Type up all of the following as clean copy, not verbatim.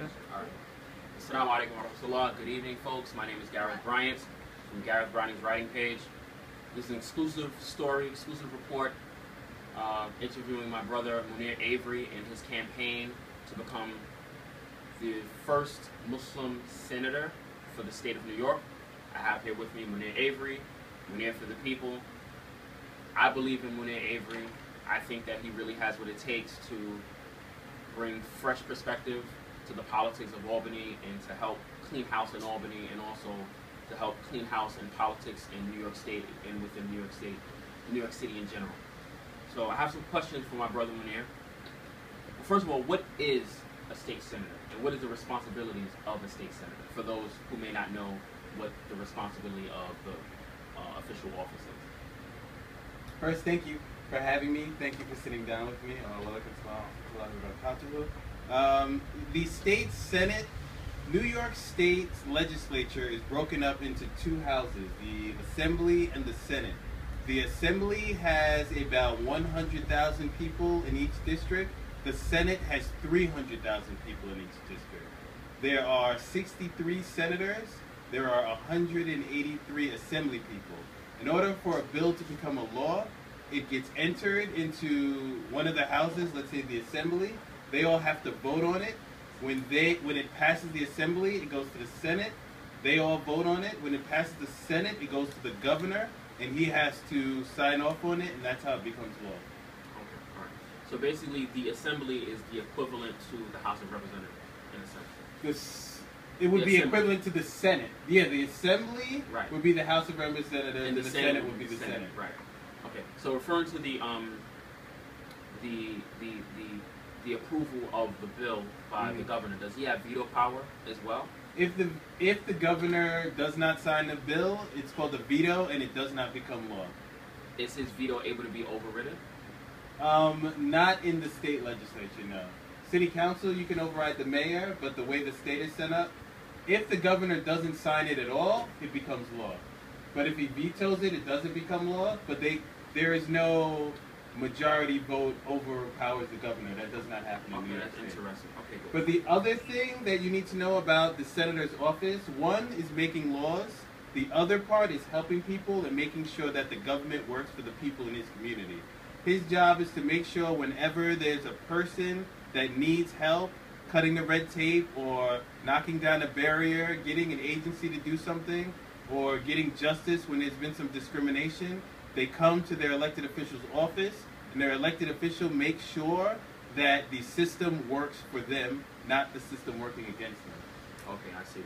Alright. Assalamu alaikum wa rahmatullah. Good evening, folks. My name is Gareth Bryant from Gareth Bryant's writing page. This is an exclusive story, exclusive report, interviewing my brother Munir Avery in his campaign to become the first Muslim senator for the state of New York. I have here with me Munir Avery, Munir for the people. I believe in Munir Avery. I think that he really has what it takes to bring fresh perspective to the politics of Albany and to help clean house in Albany, and also to help clean house in politics in New York State and within New York City in general. So I have some questions for my brother Munir. Well, first of all, what is a state senator, and what is the responsibilities of a state senator, for those who may not know what the responsibility of the official office is? First, thank you for having me. Thank you for sitting down with me. The state senate, New York State's legislature is broken up into two houses, the Assembly and the Senate. The Assembly has about 100,000 people in each district. The Senate has 300,000 people in each district. There are 63 senators. There are 183 Assembly people. In order for a bill to become a law, it gets entered into one of the houses, let's say the Assembly. They all have to vote on it. When it passes the Assembly, it goes to the Senate. They all vote on it. When it passes the Senate, it goes to the governor, and he has to sign off on it, and that's how it becomes law. Okay, all right. So basically, the Assembly is the equivalent to the House of Representatives, in a sense. It would be equivalent to the Senate. Yeah, the Assembly would be the House of Representatives, and the Senate would be the Senate. Right. Okay. So referring to the approval of the bill by the governor, does he have veto power as well? If the governor does not sign the bill, it's called a veto, and it does not become law. Is his veto able to be overridden? Not in the state legislature, no. City council, you can override the mayor, but the way the state is set up, if the governor doesn't sign it at all, it becomes law. But if he vetoes it, it doesn't become law. But there is no majority vote overpowers the governor. That does not happen in New York State. That's interesting. Okay, good. But the other thing that you need to know about the senator's office, one is making laws. The other part is helping people and making sure that the government works for the people in his community. His job is to make sure whenever there's a person that needs help, cutting the red tape or knocking down a barrier, getting an agency to do something, or getting justice when there's been some discrimination, they come to their elected official's office, and their elected official makes sure that the system works for them, not the system working against them. Okay, I see.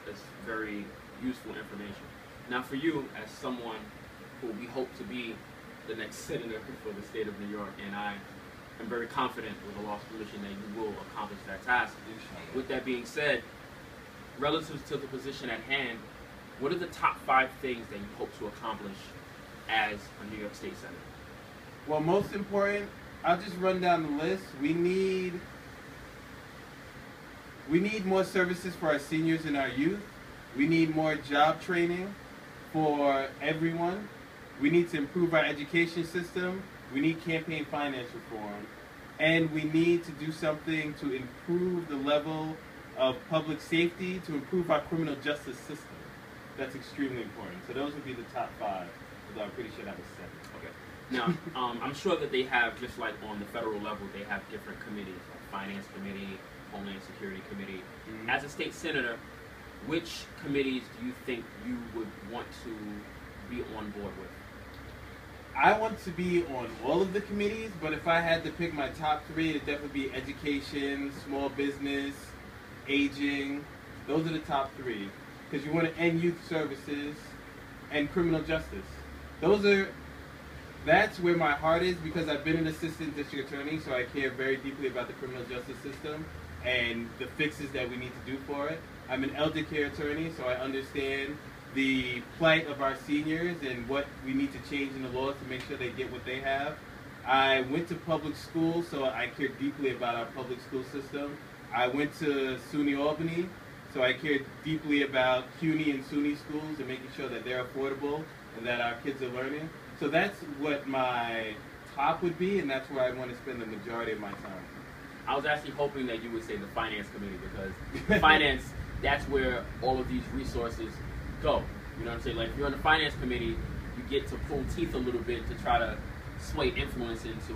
That's very useful information. Now, for you, as someone who we hope to be the next senator for the state of New York, and I am very confident with the law's permission that you will accomplish that task. With that being said, relative to the position at hand, what are the top 5 things that you hope to accomplish as a New York State Senator? Well, most important, I'll just run down the list. We need more services for our seniors and our youth. We need more job training for everyone. We need to improve our education system. We need campaign finance reform. And we need to do something to improve the level of public safety, to improve our criminal justice system. That's extremely important. So those would be the top 5, although I'm pretty sure that was 7. Okay. Now, I'm sure that they have, just like on the federal level, they have different committees, like Finance Committee, Homeland Security Committee. As a state senator, which committees do you think you would want to be on board with? I want to be on all of the committees, but if I had to pick my top 3, it'd definitely be education, small business, aging. Those are the top 3. Because you want to end youth services and criminal justice. That's where my heart is, because I've been an assistant district attorney, so I care very deeply about the criminal justice system and the fixes that we need to do for it. I'm an elder care attorney, so I understand the plight of our seniors and what we need to change in the laws to make sure they get what they have. I went to public school, so I care deeply about our public school system. I went to SUNY Albany, so I care deeply about CUNY and SUNY schools and making sure that they're affordable and that our kids are learning. So that's what my top would be, and that's where I want to spend the majority of my time. I was actually hoping that you would say the finance committee, because finance, that's where all of these resources go. You know what I'm saying? Like, if you're on the finance committee, you get to pull teeth a little bit to try to sway influence into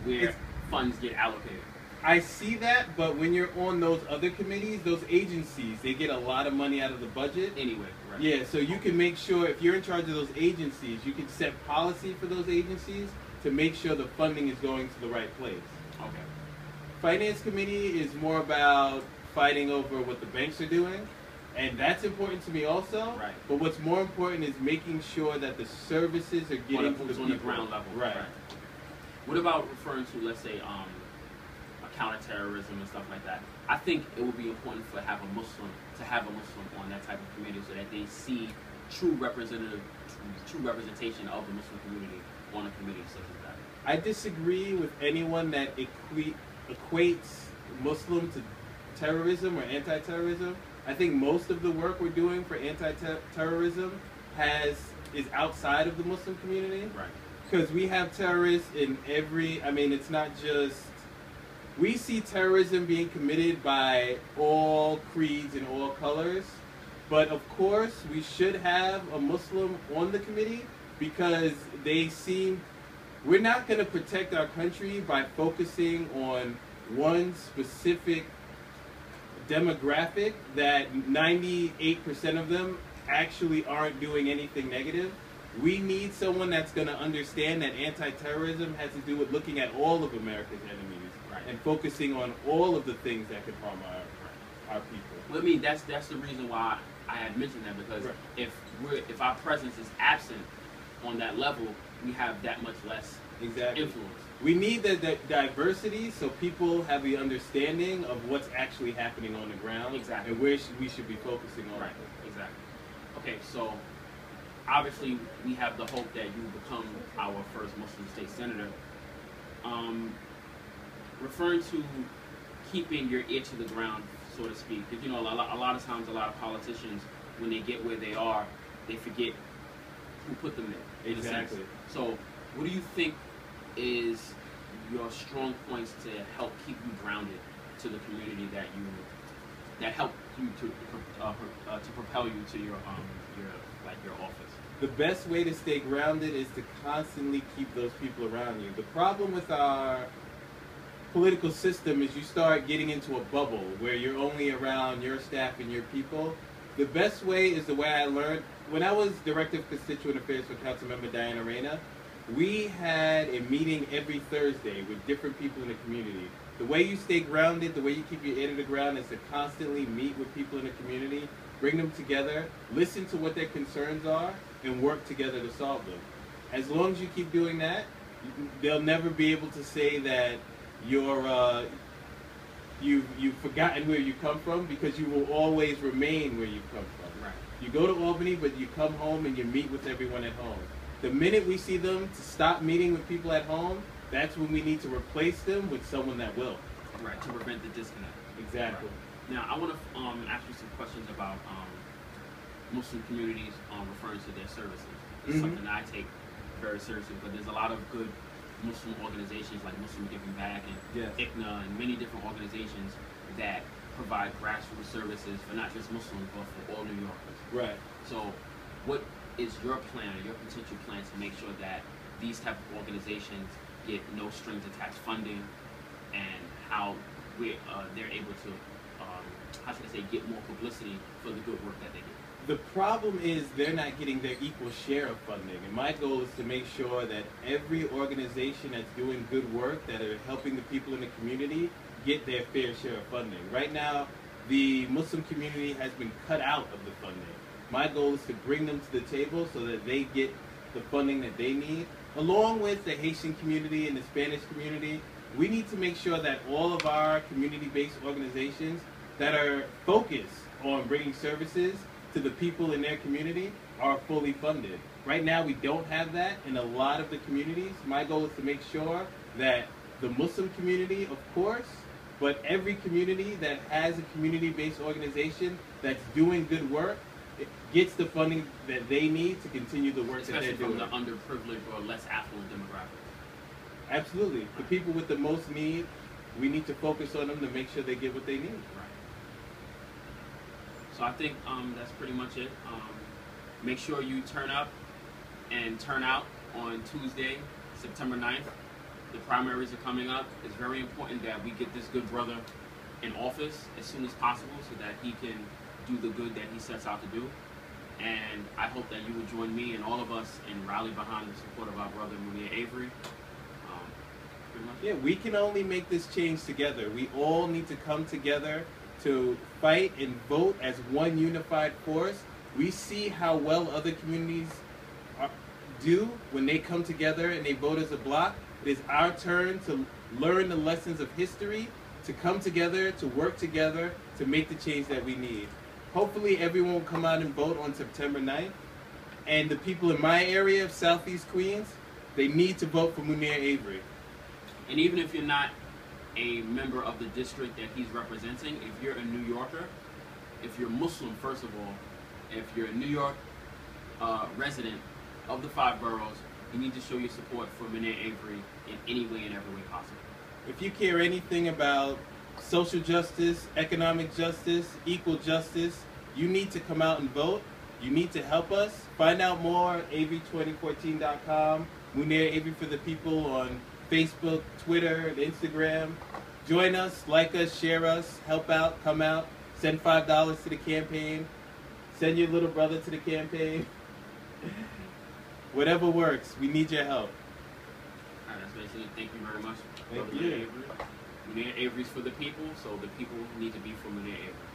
where funds get allocated. I see that, but when you're on those other committees, those agencies, they get a lot of money out of the budget. Anyway, right. Yeah, so you can make sure, if you're in charge of those agencies, you can set policy for those agencies to make sure the funding is going to the right place. Okay. Finance committee is more about fighting over what the banks are doing, and that's important to me also. Right. But what's more important is making sure that the services are getting to the people. On the ground level. Right. What about referring to, let's say, counterterrorism and stuff like that? I think it would be important to have a Muslim on that type of committee, so that they see true representation of the Muslim community on a committee such as that. I disagree with anyone that equates Muslim to terrorism or anti-terrorism. I think most of the work we're doing for anti-terrorism is outside of the Muslim community. Right. Because we have terrorists in it's not just, we see terrorism being committed by all creeds and all colors, but of course we should have a Muslim on the committee, because we're not going to protect our country by focusing on one specific demographic that 98% of them actually aren't doing anything negative. We need someone that's going to understand that anti-terrorism has to do with looking at all of America's enemies, right, and focusing on all of the things that could harm our people. Well, I mean, that's the reason why I had mentioned that, because right, if our presence is absent on that level, we have that much less influence. We need the diversity, so people have the understanding of what's actually happening on the ground. Exactly. And where we should be focusing on. Right. Exactly. Okay, so obviously we have the hope that you become our first Muslim state senator. Referring to keeping your ear to the ground, so to speak, because a lot of times, a lot of politicians, when they get where they are, they forget who put them there. Exactly. So, what do you think is your strong points to help keep you grounded to the community that help you to propel you to your office? The best way to stay grounded is to constantly keep those people around you. The problem with our political system is you start getting into a bubble where you're only around your staff and your people. The best way is the way I learned when I was Director of Constituent Affairs for Councilmember Diana Reyna. We had a meeting every Thursday with different people in the community. The way you stay grounded, the way you keep your ear to the ground, is to constantly meet with people in the community, bring them together, listen to what their concerns are, and work together to solve them. As long as you keep doing that, they'll never be able to say that you've forgotten where you come from, because you will always remain where you've come from. Right. You go to Albany, but you come home and you meet with everyone at home. The minute we see them to stop meeting with people at home, that's when we need to replace them with someone that will. Right, to prevent the disconnect. Exactly. Right. Now, I want to ask you some questions about Muslim communities referring to their services. It's something that I take very seriously, but there's a lot of good Muslim organizations like Muslim Giving Back and ICNA and many different organizations that provide grassroots services for not just Muslims, but for all New Yorkers. Right. So, what is your plan or your potential plan to make sure that these type of organizations get no strings attached funding, and how they're able to, get more publicity for the good work that they do? The problem is they're not getting their equal share of funding, and my goal is to make sure that every organization that's doing good work, that are helping the people in the community, get their fair share of funding. Right now, the Muslim community has been cut out of the funding. My goal is to bring them to the table so that they get the funding that they need. Along with the Haitian community and the Spanish community, we need to make sure that all of our community-based organizations that are focused on bringing services to the people in their community are fully funded. Right now, we don't have that in a lot of the communities. My goal is to make sure that the Muslim community, of course, but every community that has a community-based organization that's doing good work gets the funding that they need to continue the work that they're doing. Especially from the underprivileged or less affluent demographics. Absolutely. The people with the most need, we need to focus on them to make sure they get what they need. Right. So I think that's pretty much it. Make sure you turn up and turn out on Tuesday, September 9th. The primaries are coming up. It's very important that we get this good brother in office as soon as possible so that he can do the good that he sets out to do. And I hope that you will join me and all of us and rally behind the support of our brother Munir Avery. Pretty much. Yeah, we can only make this change together. We all need to come together to fight and vote as one unified force. We see how well other communities do when they come together and they vote as a block. It is our turn to learn the lessons of history, to come together, to work together, to make the change that we need. Hopefully everyone will come out and vote on September 9th. And the people in my area of Southeast Queens, they need to vote for Munir Avery. And even if you're not a member of the district that he's representing, if you're a New Yorker, if you're Muslim, first of all, if you're a New York resident of the 5 boroughs, you need to show your support for Munir Avery in any way and every way possible. If you care anything about social justice, economic justice, equal justice, you need to come out and vote. You need to help us. Find out more at Avery2014.com. Munir Avery for the People on Facebook, Twitter, and Instagram. Join us, like us, share us, help out, come out, send $5 to the campaign, send your little brother to the campaign. Whatever works, we need your help. All right, that's basically it. Thank you very much. Thank Brother you. Munir Avery. Munir Avery's for the people, so the people need to be for Munir Avery.